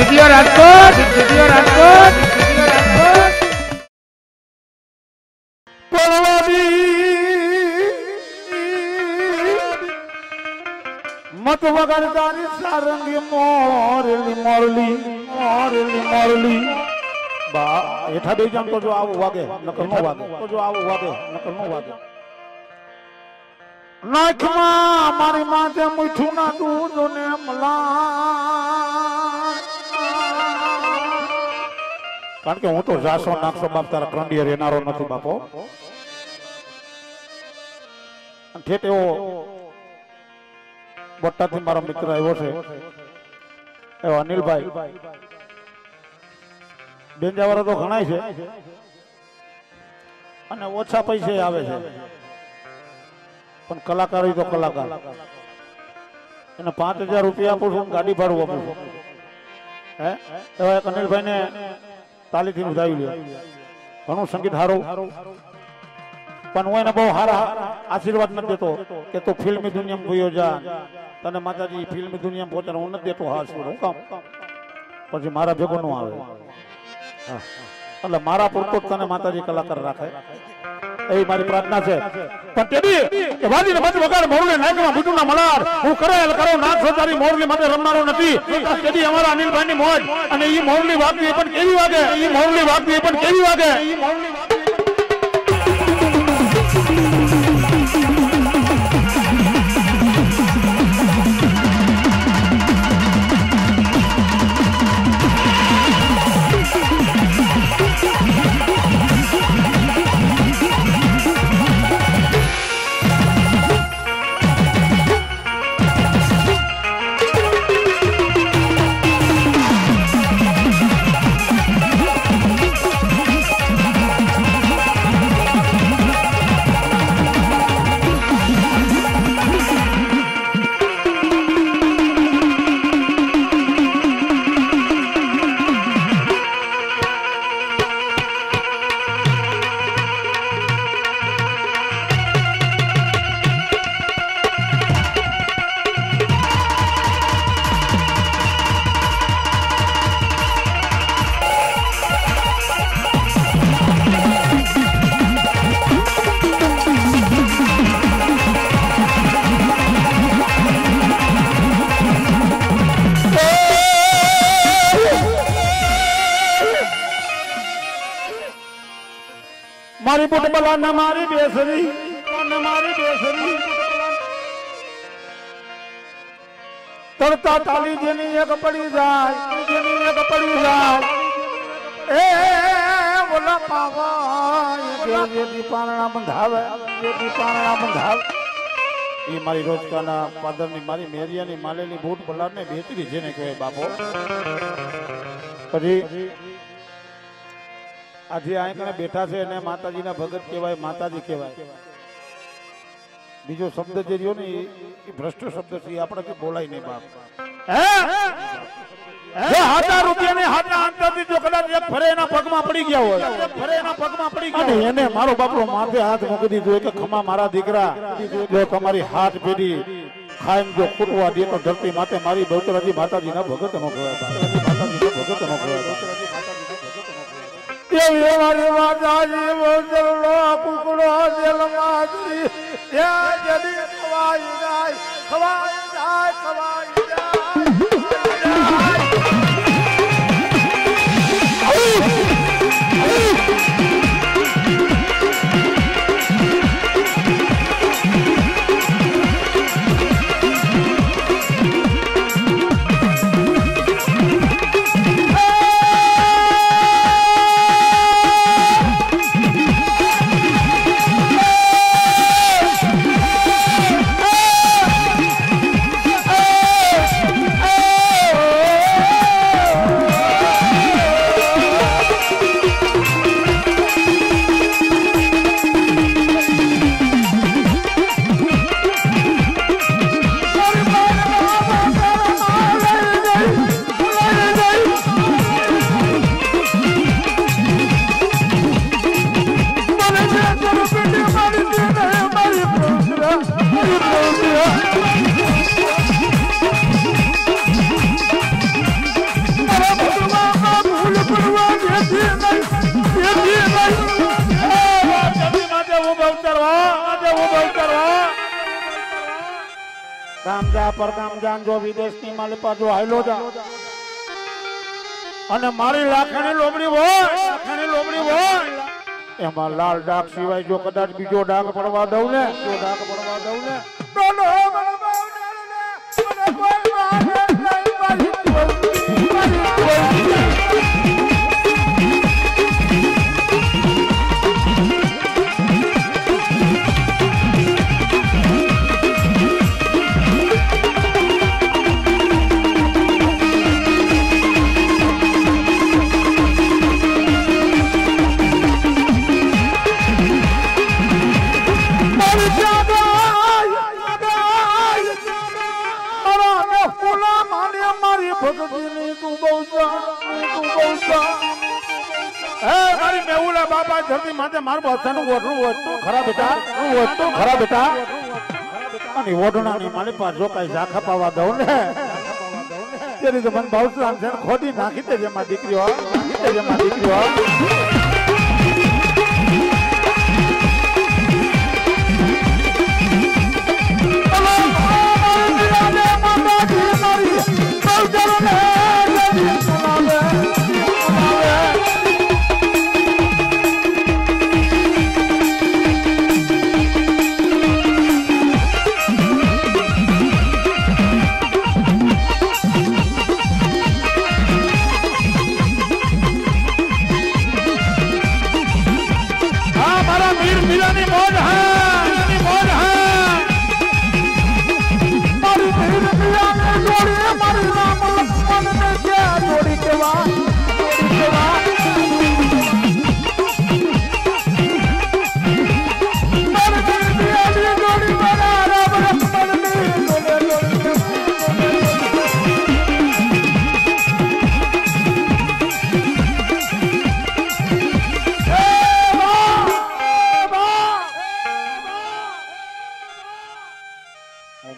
જીતીઓ રાજકોટ, જીતીઓ રાજકોટ, જીતીઓ રાજકોટ. મત વગર તારી સારંગી મોરલી મોરલી મોરલી મોરલી બા હેઠા બે જામ તો જો આવું વાગે નકર નો વાગે તો જો આવું વાગે નકર નો વાગે નાખમાં મારી માથે મીઠું ના દૂધ ને મલા કારણ કે હું તો જાસો નાખશો બાપ તારા ક્રંડિયર એનારો નથી બાપો ઠેઠ એવો બોટાદથી મારો મિત્ર આવ્યો છે એવો અનિલભાઈ બેંજાવાળા તો ઘણા છે અને ઓછા પૈસે આવે છે પણ કલાકાર તો કલાકાર એને 5000 રૂપિયા આપું છું ગાડી ભાડું આપું છું હે એવા એક અનિલભાઈ ને તાલીથી ઉધાવી લ્યો ઘણું સંગીત સારું પણ હું એને બહુ સારા આશીર્વાદ નથી દેતો કે તું ફિલ્મી દુનિયામાં ભૂયો જા તને માતાજી ફિલ્મી દુનિયામાં પહોંચે હું નથી દેતો હા હું કામ પછી મારા ભેગો નું આવે એટલે મારા પૂરતો તને માતાજી કલાકાર રાખે એવી મારી પ્રાર્થના છે પણ તેડી કે વાજીને મત વગાડ મોરલે નાયકમાં બુટુના મલાર હું કરેલ કરો નાખો તારી મોરલી માટે રમનારો નથી તેડી અમારા અનિલભાઈની મોજ અને ઈ મોરલી વાગતી પણ કેવી વાગે ઈ મોરલી વાગતી પણ કેવી વાગે ઈ મોરલી મારી બુટબલા ને મારી બેસરી તરતા તાલી જેની એક પડી જાય એ બોલા પાવા જેથી પારણા બંધાવે એ મારી રોજકાના પાદરની મારી મેરિયાની માલેલી બુટ બલાર ને બેતરી જેને કહેવાય બાપો પછી આજે અહીંયા બેઠા છે અને માતાજીના ભગત કહેવાય માતાજી કહેવાય બીજો શબ્દ જે રહ્યો ને એ ભ્રષ્ટ શબ્દ છે આપણાથી બોલાય નહીં બાપ હાથા રૂપિયાને હાથના અંતરથી જો કદાચ એક ફરે એના પગમાં પડી ગયા હોય એને મારો બાપલો માથે હાથ મૂકી દીધો કે ખમા મારા દીકરા જો તમારી હાથ પેઢી ખાઈમ જો કૂટવા દે તો ધરતી માતે મારી બહુચરાજી માતાજીના ભગત નો કહેવાય એવી મારી માતાજી બોલલો કુકડો જેલ મારી એ જડી ખવાઈ જાય જા પરગામ જાન જો વિદેશની માલિપા જો હાયલો જા અને મારી લાખણી લોબડી હોય એમાં લાલ ડાક સિવાય જો કદાચ બીજો ડાક પડવા દઉં ને તો ધરતી માથે મારું બચ્ચાનું ઓઢણું ઓઢતું ખરા બેટા અને ઓઢણાની મારી પાસે જો કઈ ઝાખા પાવા દઉં ને તેરી તો મને બહુ રામ છે ખોટી નાખી દે જેમાં દીકરીઓ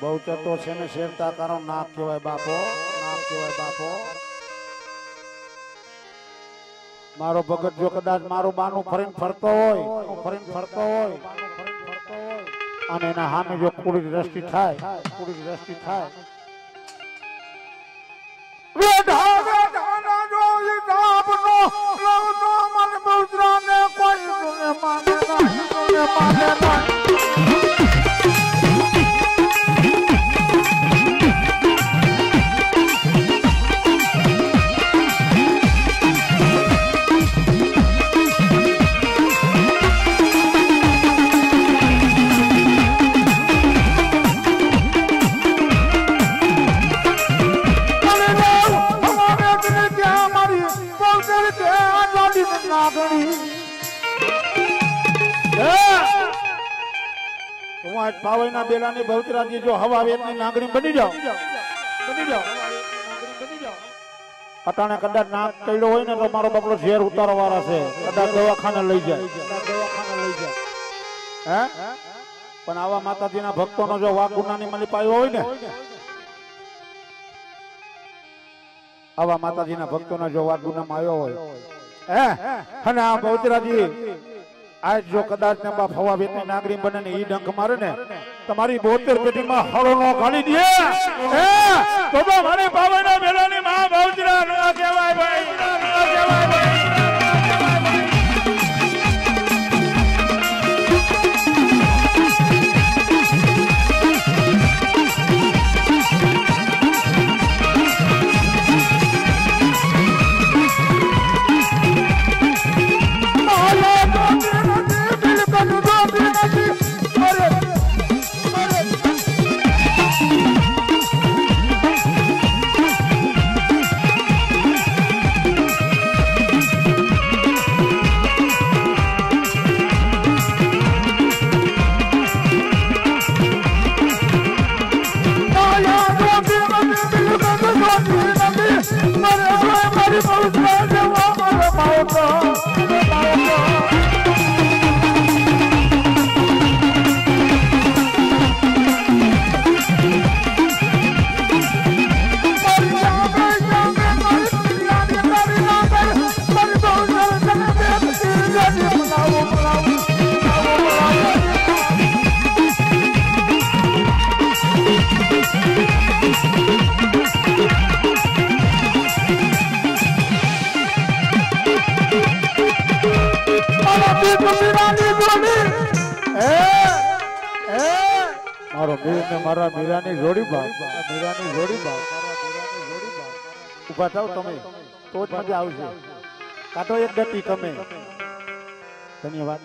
બહુચતો છે ને શેરતા કરો નાક કહેવાય બાપો મારો ભગત જો કદાચ મારું બાનું ફરીને ફરતો હોય અને એના સામે જો કુડી દ્રષ્ટિ થાય પાવઈના બેલાની ભવતરાજી જો હવા વેતની નાગણી બની જાવ અટાણે કદાચ નાક કઈડો હોય ને તો મારો બાપલો ઝેર ઉતારવા વાળા છે કદાચ દવાખાને લઈ જાય હે પણ આવા માતાજીના ભક્તોનો જો વાઘ ગુનાની મળી પાયો હોય ને આવા માતાજીના ભક્તોનો જો વાઘ ગુનામાં આવ્યો હોય હે અને આ ભવતરાજી આજ જો કદાચ ને બાપ હવા વેતની નાગરી બને ને ઈ ડંખ મારે ને તમારી 72 પેટીમાં હળો નો કાઢી દે તો મારી પાવના બેલાની માં ભવતરા નો કહેવાય ભાઈ મારો મીર ને મારા મીરાની જોડી બાપ મીરાની જોડી બાપ ઉભા થાવ તમે તો જ મજા આવશે કાઢો એક ગતિ તમે ધન્યવાદ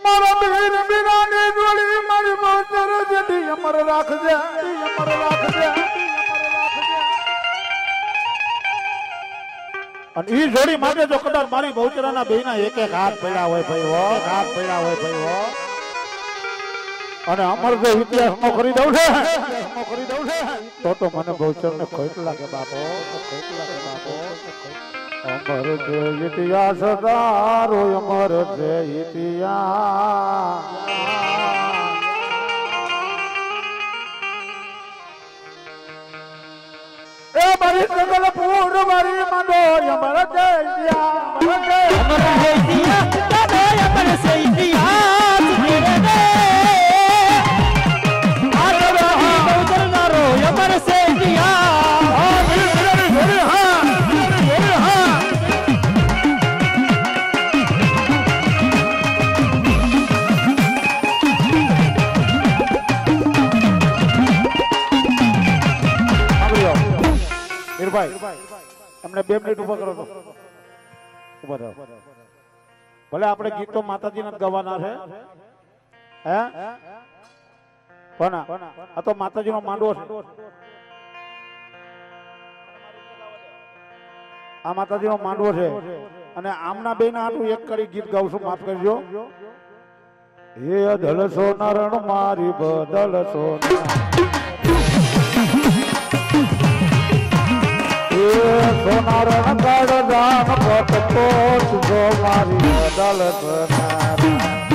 મારા મીર મીરાની જોડી મારી મોતર જેથી અમર રાખજે અને ઈ જોડી માટે જો કદાચ મારી બહુચરાના બેના એક એક હાથ પડ્યા હોય ભાઈ હો અને અમર જે ઇતિહાસમાં કરી દઉં છે તો મને બહુચર ને ખોટ લાગે બાપો અમર જે ઇતિહાસ તારો અમર જે ઇતિહાસ મારી સગલ પૂર મારી માંડો અમર જે એમને 2 મિનિટ ઉભા કરો તો ઉભા રહો ભલે આપણે ગીતો માતાજીને જ ગાવાના છે હે પણ આ તો માતાજીનો માંડવો છે આ માતાજીનો માંડવો છે અને આમના બેના આટલું એક કરી ગીત ગાવશું માફ કરજો હે અધલ સોનારણ મારી બદલ સોનારણ કાળ દાન પટ પોત જો મારી બદલ મારી બદલ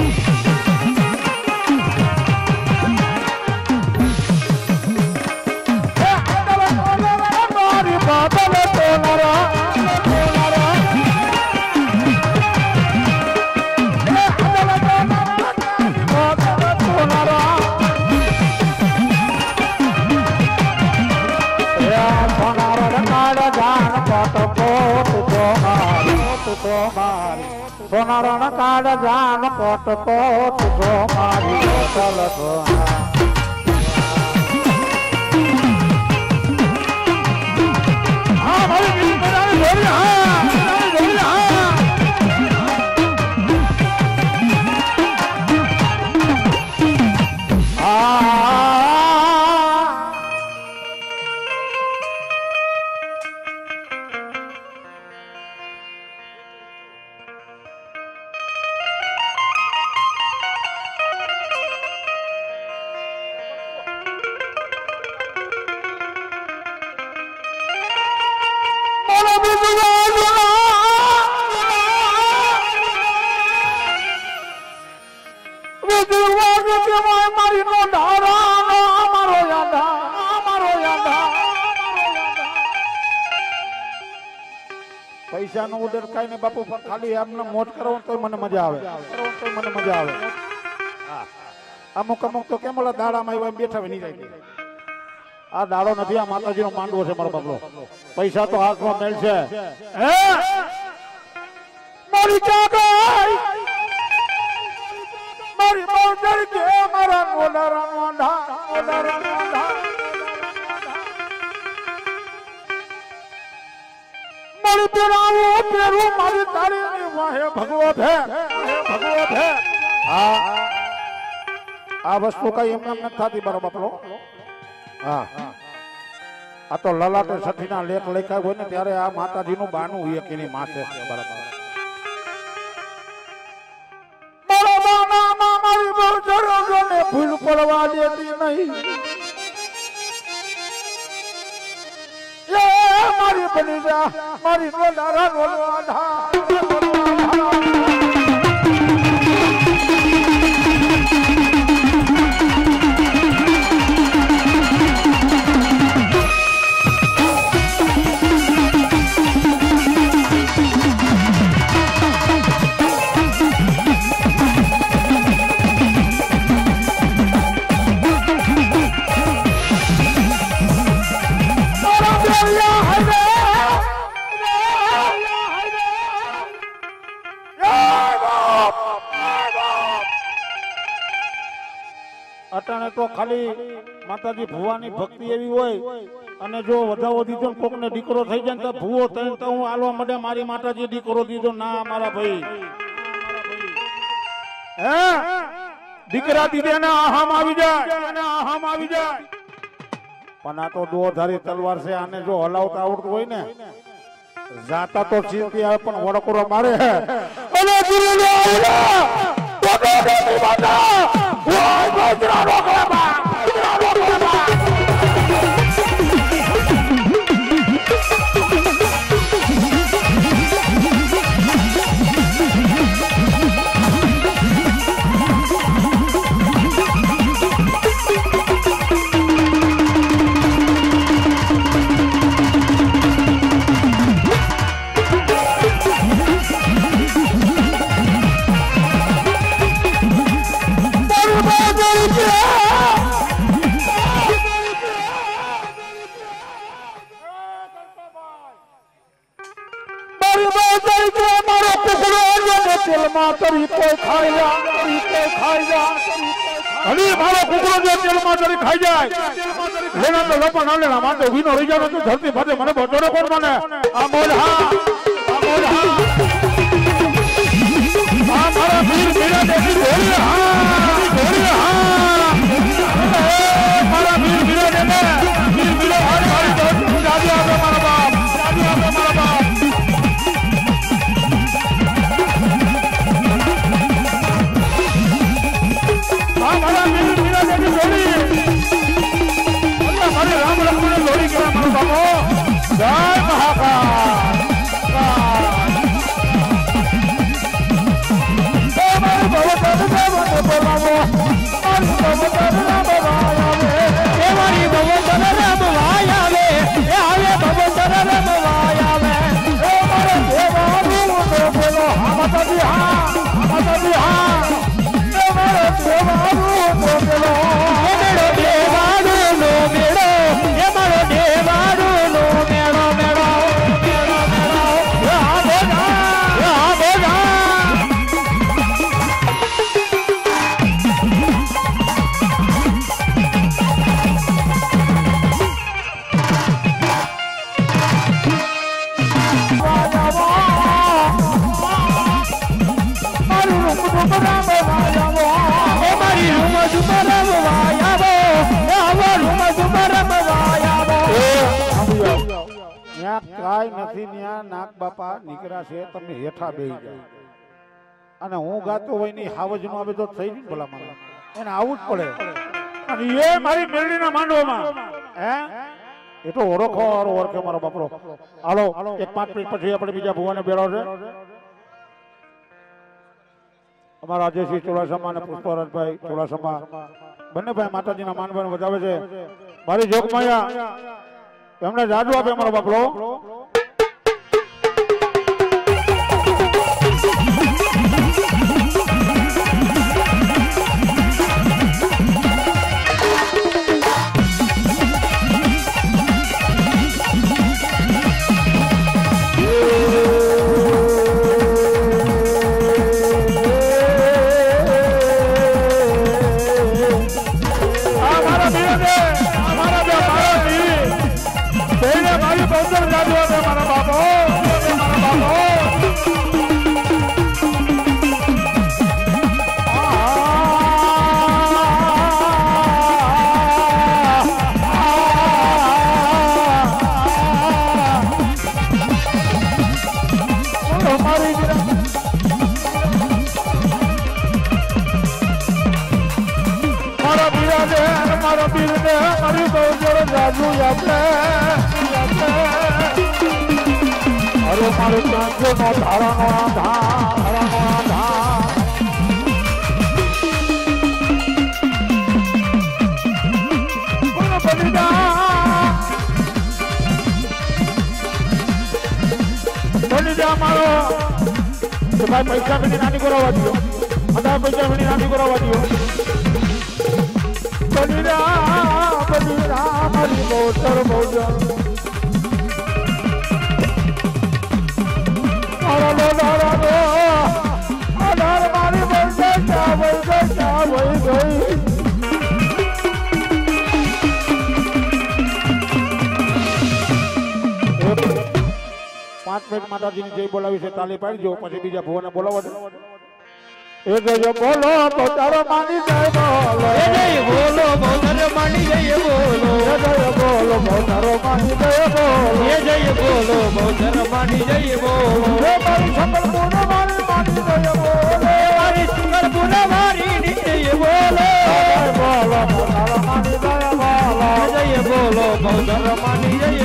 સોનારણ કાળ જાન પોટ પોત જો મારી બદલ પૈસા નો ઓર્ડર કઈ ને બાપુ પણ ખાલી એમને મોજ કરો તો મને મજા આવે અમુક તો કેમ ઓલા દાડામાં આવ્યા બેઠા નહીં જાય આ દાડો નથી આ માતાજીનો માંડવો છે મારો બાપલો પૈસા તો હાથમાં મેળ છે મારી ચાગાઈ મારી મોજર કે મારા ઓલારા મારી પેરાવો પેરું મારી તારી વાહે ભગવત હે આ વસ્તુ કઈ એમ નથી થતી બરો બાપલો હા આ તો લલાટે સઠીના લેખ લખ્યા હોય ને ત્યારે આ માતાજીનું બાનું એક એની માથે બરાબર મારી બહુ જરૂર ને ભૂલ પડવા દેતી નહીં મારી બની જા મારી નોડારા અટાણે તો ખાલી માતાજી ભુવાની ભક્તિ એવી હોય અને જો વધાવો દીધો ને કોકને દીકરો થઈ જાય ને તો ભૂવો થઈને તો હું આલવા માટે મારી માતાજી દીકરો દીધો ના મારા ભાઈ હે દીકરા દીધે ને આહામ આવી જાય પણ આ તો દોધારી તલવાર છે આને જો હલાવતા આવડતું હોય ને જાતા તો ચીરતી આવે પણ વડકોરો મારે હે અને ગુરુને આવડા તો ની માતા ઓય ગોજરા રોકલા ધરતી ફાટે મને બચોડે કોણ મને આ બોલ હા મારા વીર વીરા દેવી બોલ હા મારા વીર વીરા દેવી વીર વીરા મારી દાદી આપે મારા બાપ મારા વીર વીરા દેવી બોલી મારે રામ લક્ષ્મણ લોરી ગયા મારો બાપો જય મહાકાળ નાક બાપા નીકળ્યા છે તમે હેઠા બેહી જાઓ અને હું ગાતો હોય ની હાવજ નો આવે તો થઈ જ ભલા મને એને આવું જ પડે અને એ મારી મેળડીના માંડવામાં હે એ તો ઓળખો ઓળખે મારો બાપરો હાલો એક 5 મિનિટ પછી આપણે બીજા ભુવાને બેરાવશે અમારા રાજેશી ચોલાસમા અને પુષ્પરાજભાઈ ચોલાસમા બંને ભાઈ માતાજીના માનભાઈ વધાવે છે મારી જોગમાયા એમને જાદુ આપે મારો બાપરો અરે મારું કાંચો નો ધારાનો મારો ભાઈ પૈસા બની નાની કરાવવા દો બધા પૈસા બની નાની કરાવવા દો મારી બહુતર ભોજન મારી 5 મિનિટ માતાજીની જય બોલાવી છે તાલી પાડજો પછી બીજા ભુવને બોલાવો એ જય બોલો તો તારો માની જય બોલો એ જય બોલો ભવતર માની જય બોલો એ જય બોલો તો તારો માની જય બોલો એ જય બોલો ભવતર માની જય બોલો એ મારી સંકલ્પુર મારી માની જય બોલો મારી સંકલ્પુર મારી જય બોલો જય બોલો તો તારો માની જય બોલો જય બોલો ભવતર માની જય